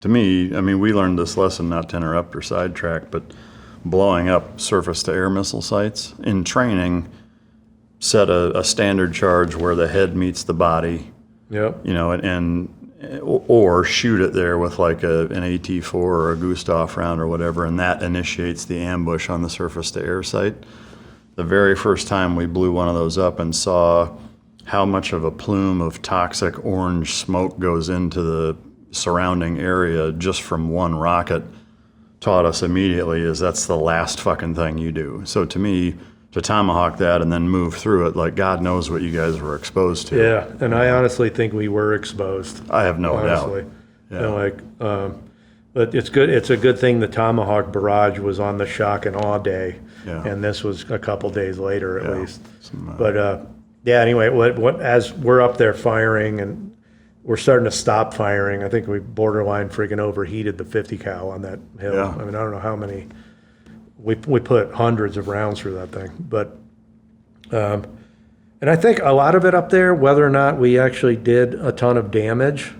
To me, I mean, we learned this lesson, not to interrupt or sidetrack, but blowing up surface-to-air missile sites in training, set a standard charge where the head meets the body. Yep. You know, or shoot it there with like an AT-4 or a Gustav round or whatever, and that initiates the ambush on the surface-to-air site. The very first time we blew one of those up and saw how much of a plume of toxic orange smoke goes into the surrounding area just from one rocket, taught us immediately is that's the last fucking thing you do. So to me, to tomahawk that and then move through it, like God knows what you guys were exposed to. Yeah, and I honestly think we were exposed. I have no honestly. doubt. Yeah. But it's good. It's a good thing the tomahawk barrage was on the shock and awe day, and this was a couple days later at least. But anyway, what as we're up there firing and we're starting to stop firing, I think we borderline freaking overheated the 50 cal on that hill. Yeah. I mean, I don't know how many. We put hundreds of rounds through that thing, but and I think a lot of it up there, whether or not we actually did a ton of damage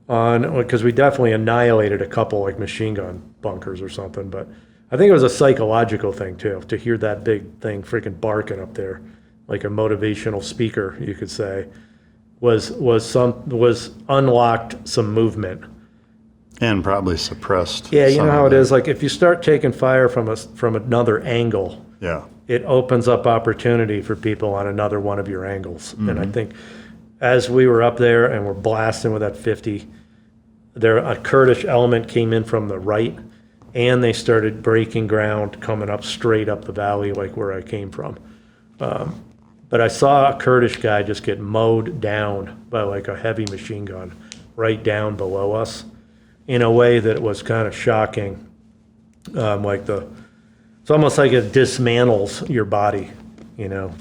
because we definitely annihilated a couple like machine gun bunkers or something, but I think it was a psychological thing too, to hear that big thing freaking barking up there, like a motivational speaker, you could say, was unlocked some movement. And probably suppressed. Yeah, you know how it is. is. Like if you start taking fire from another angle, it opens up opportunity for people on another one of your angles. Mm-hmm. And I think as we were up there and we're blasting with that 50, a Kurdish element came in from the right, and they started breaking ground coming up straight up the valley, like where I came from. But I saw a Kurdish guy just get mowed down by like a heavy machine gun right down below us, in a way that was kind of shocking. It's almost like it dismantles your body, you know,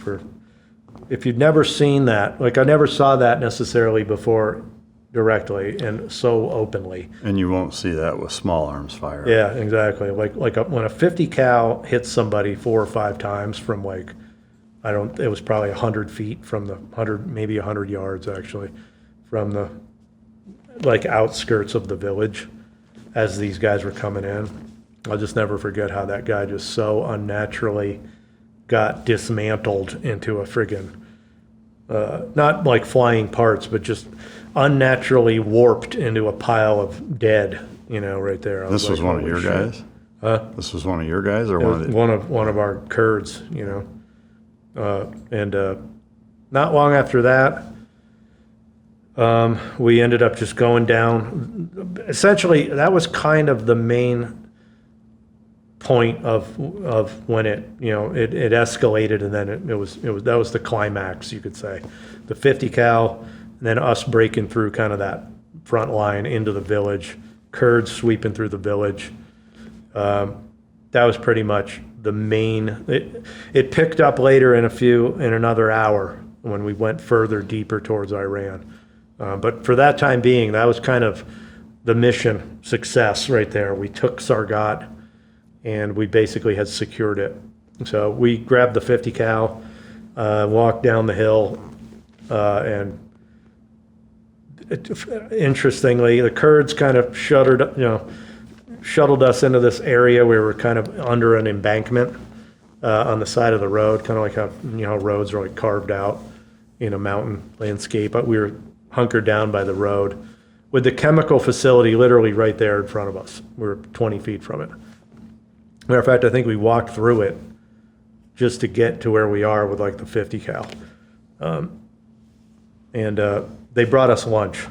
if you've never seen that, like I never saw that necessarily before directly and so openly. And you won't see that with small arms fire. Yeah, exactly. When a 50 cal hits somebody 4 or 5 times from it was probably 100 feet from the 100 yards actually, from the outskirts of the village as these guys were coming in. I'll just never forget how that guy just so unnaturally got dismantled into a friggin', not like flying parts, but just unnaturally warped into a pile of dead, you know, right there. This was one of your guys? This was one of your guys or one of our Kurds, you know. And not long after that, we ended up just going down. Essentially, that was kind of the main point of when it escalated, and then that was the climax, you could say. The 50 cal, and then us breaking through kind of that front line into the village, Kurds sweeping through the village. That was pretty much the main. It picked up later in another hour when we went further deeper towards Iran. But for that time being, that was kind of the mission success right there. We took Sargat, and we basically had secured it. So we grabbed the 50 cal, walked down the hill, and interestingly, the Kurds kind of shuttled us into this area where we were kind of under an embankment on the side of the road, kind of like how roads are like carved out in a mountain landscape. But we were hunkered down by the road with the chemical facility literally right there in front of us. We were 20 feet from it. Matter of fact, I think we walked through it just to get to where we are with like the 50 cal. And they brought us lunch.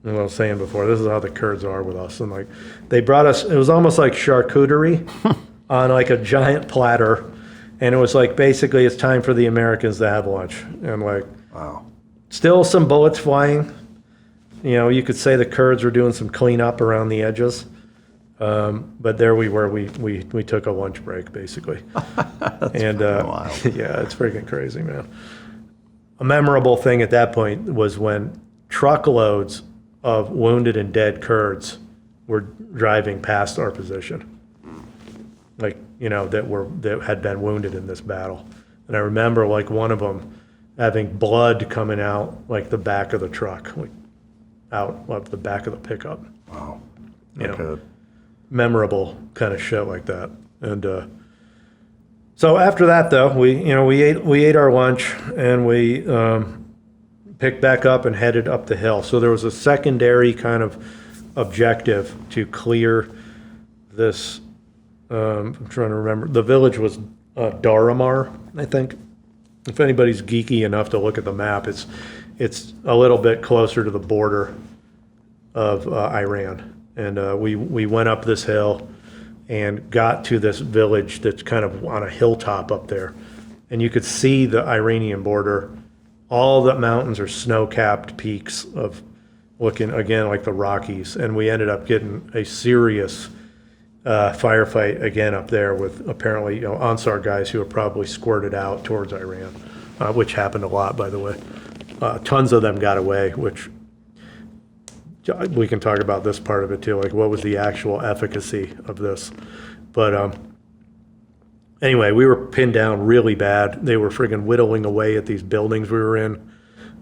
And I was saying before, this is how the Kurds are with us. And like they brought us, it was almost like charcuterie on like a giant platter. And it was like, basically it's time for the Americans to have lunch. And like, wow. Still some bullets flying. You know, you could say the Kurds were doing some cleanup around the edges. But there we were, we took a lunch break basically. And wild. Yeah, it's freaking crazy, man. A memorable thing at that point was when truckloads of wounded and dead Kurds were driving past our position. Like, you know, that had been wounded in this battle. And I remember like one of them having blood coming out like the back of the truck, like out of the back of the pickup. Wow. memorable kind of shit like that. And so after that, though, we ate our lunch and we picked back up and headed up the hill. So there was a secondary kind of objective to clear this. I'm trying to remember. The village was Daramar, I think. If anybody's geeky enough to look at the map, it's a little bit closer to the border of Iran. And we went up this hill and got to this village that's kind of on a hilltop up there. And you could see the Iranian border. All the mountains are snow-capped peaks of looking, again, like the Rockies. And we ended up getting a serious firefight again up there with apparently Ansar guys who were probably squirted out towards Iran, which happened a lot, by the way. Tons of them got away, which we can talk about this part of it too, like what was the actual efficacy of this. But anyway, we were pinned down really bad. They were friggin' whittling away at these buildings we were in.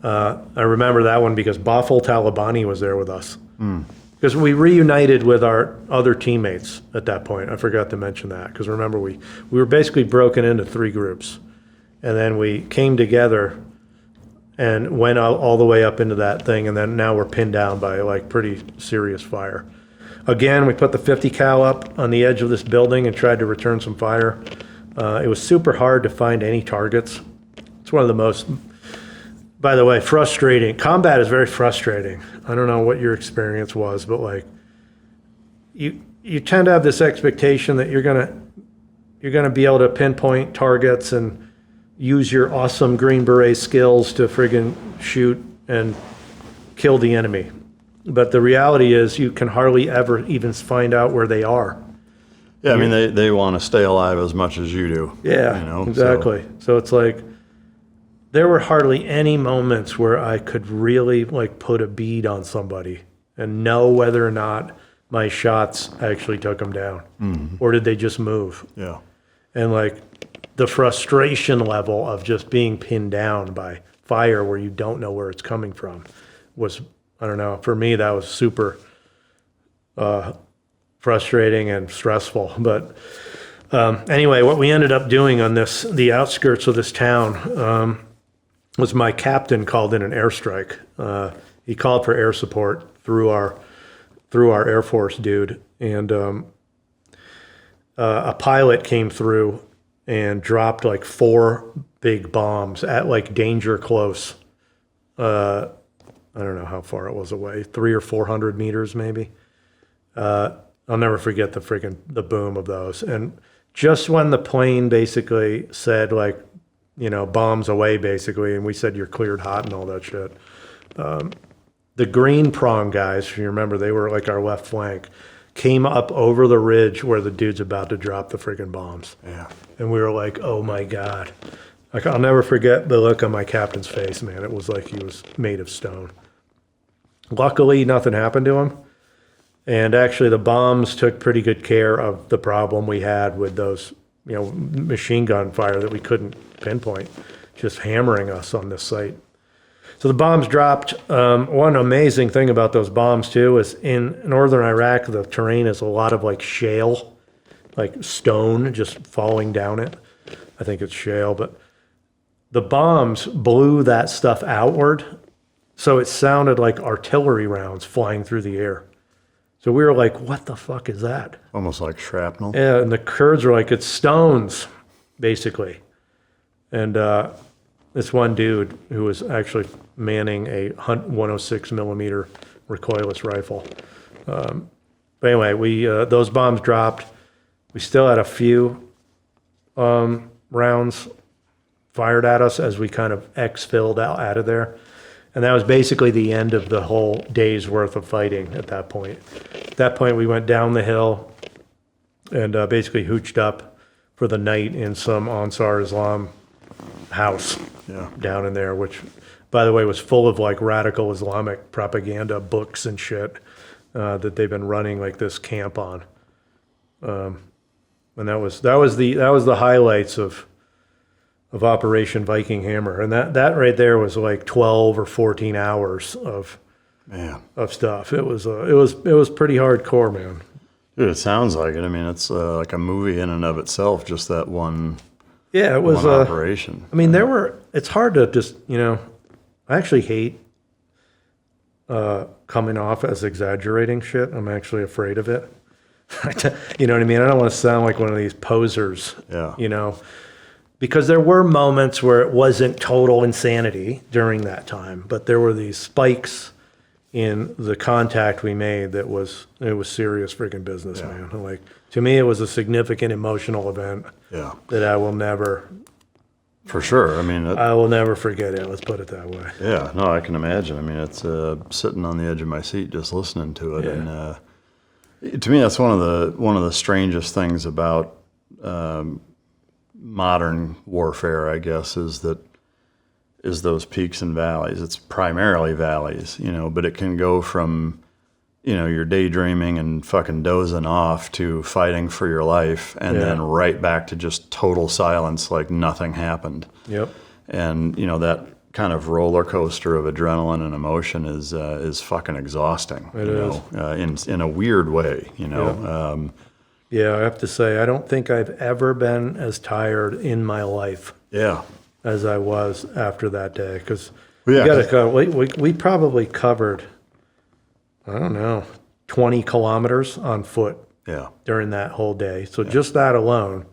I remember that one because Bafal Talabani was there with us. Because we reunited with our other teammates at that point. I forgot to mention that because remember we were basically broken into 3 groups. And then we came together and went all the way up into that thing, and then now we're pinned down by like pretty serious fire. Again, we put the 50 cal up on the edge of this building and tried to return some fire. It was super hard to find any targets. It's one of the most, by the way, frustrating. Combat is very frustrating. I don't know what your experience was, but like you tend to have this expectation that you're gonna be able to pinpoint targets and use your awesome Green Beret skills to friggin' shoot and kill the enemy. But the reality is you can hardly ever even find out where they are. Yeah, I mean, they want to stay alive as much as you do. Yeah, exactly. So it's like there were hardly any moments where I could really like put a bead on somebody and know whether or not my shots actually took them down or did they just move. Yeah. And like the frustration level of just being pinned down by fire where you don't know where it's coming from was, I don't know, for me that was super frustrating and stressful. But anyway, what we ended up doing on the outskirts of this town was my captain called in an airstrike. He called for air support through our Air Force dude, and a pilot came through and dropped like 4 big bombs at like danger close. I don't know how far it was away, 300 or 400 meters maybe. I'll never forget the boom of those. And just when the plane basically said like, bombs away basically, and we said you're cleared hot and all that shit. The green prong guys, if you remember, they were like our left flank, came up over the ridge where the dude's about to drop the friggin' bombs. Yeah. And we were like, oh my God. Like, I'll never forget the look on my captain's face, man. It was like he was made of stone. Luckily, nothing happened to him. And actually, the bombs took pretty good care of the problem we had with those, machine gun fire that we couldn't pinpoint, just hammering us on this site. So the bombs dropped. One amazing thing about those bombs, too, is in northern Iraq, the terrain is a lot of like shale, like stone just falling down it. I think it's shale, but the bombs blew that stuff outward. So it sounded like artillery rounds flying through the air. So we were like, what the fuck is that? Almost like shrapnel. Yeah, and the Kurds were like, it's stones, basically. And this one dude who was actually manning a 106 millimeter recoilless rifle. But anyway, those bombs dropped. We still had a few rounds fired at us as we kind of exfilled out of there. And that was basically the end of the whole day's worth of fighting at that point. At that point, we went down the hill and basically hooched up for the night in some Ansar Islam house down in there, which, by the way, was full of like radical Islamic propaganda books and shit that they've been running like this camp on. And that was the highlights of Operation Viking Hammer. And that right there was like 12 or 14 hours of Man. of stuff. It was pretty hardcore, man. Dude, it sounds like it. I mean, it's like a movie in and of itself, just that one, Yeah, it was one operation. I mean, it's hard to just, I actually hate coming off as exaggerating shit. I'm actually afraid of it. You know what I mean? I don't want to sound like one of these posers, Yeah. Because there were moments where it wasn't total insanity during that time, but there were these spikes in the contact we made it was serious freaking business, man. Like, to me, it was a significant emotional event Yeah. that I will never For sure. I mean, I will never forget it. Let's put it that way. yeah, no, I can imagine. I mean, it's sitting on the edge of my seat just listening to it. Yeah. And to me, that's one of the strangest things about modern warfare, I guess, is those peaks and valleys. It's primarily valleys, but it can go from, you're daydreaming and fucking dozing off to fighting for your life, and then right back to just total silence, like nothing happened. Yep. And that kind of roller coaster of adrenaline and emotion is fucking exhausting. It is. In a weird way. Yeah, I have to say, I don't think I've ever been as tired in my life Yeah. as I was after that day. Because Yeah. we probably covered, I don't know, 20 kilometers on foot Yeah. during that whole day. So just that alone.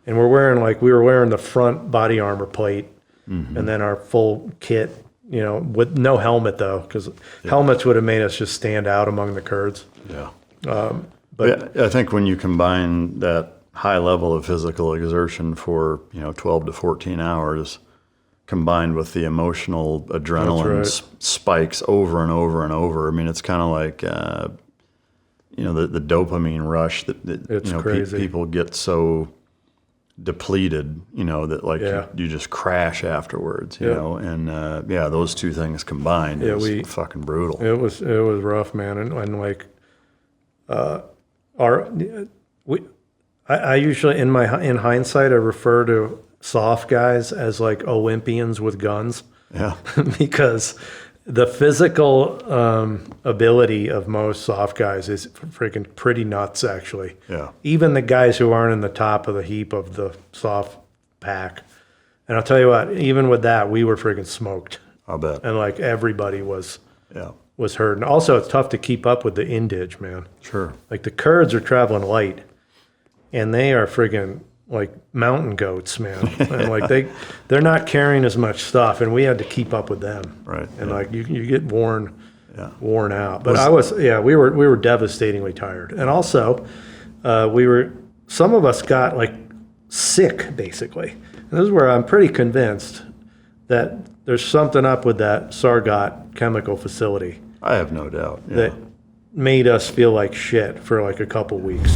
And we were wearing the front body armor plate and then our full kit, with no helmet though, because helmets would have made us just stand out among the Kurds. Yeah. But I think when you combine that high level of physical exertion for 12 to 14 hours, combined with the emotional adrenaline That's right. spikes over and over and over, I mean, it's kind of like the dopamine rush that It's crazy. people get so depleted, that like Yeah. you just crash afterwards, and those two things combined is fucking brutal. it was rough, man. And like, I usually in hindsight I refer to soft guys as like Olympians with guns. Yeah. Because the physical ability of most soft guys is freaking pretty nuts, actually. Yeah. Even the guys who aren't in the top of the heap of the soft pack. And I'll tell you what, even with that, we were freaking smoked. I'll bet. And like everybody was Yeah. hurt. And also, it's tough to keep up with the indige, man. Sure. Like the Kurds are traveling light, and they are friggin' like mountain goats, man. And like they're not carrying as much stuff, and we had to keep up with them. Right. And like you get worn out. But we were devastatingly tired, and also some of us got like sick basically. And this is where I'm pretty convinced that there's something up with that Sargat chemical facility I have no doubt. Yeah. that made us feel like shit for like a couple weeks.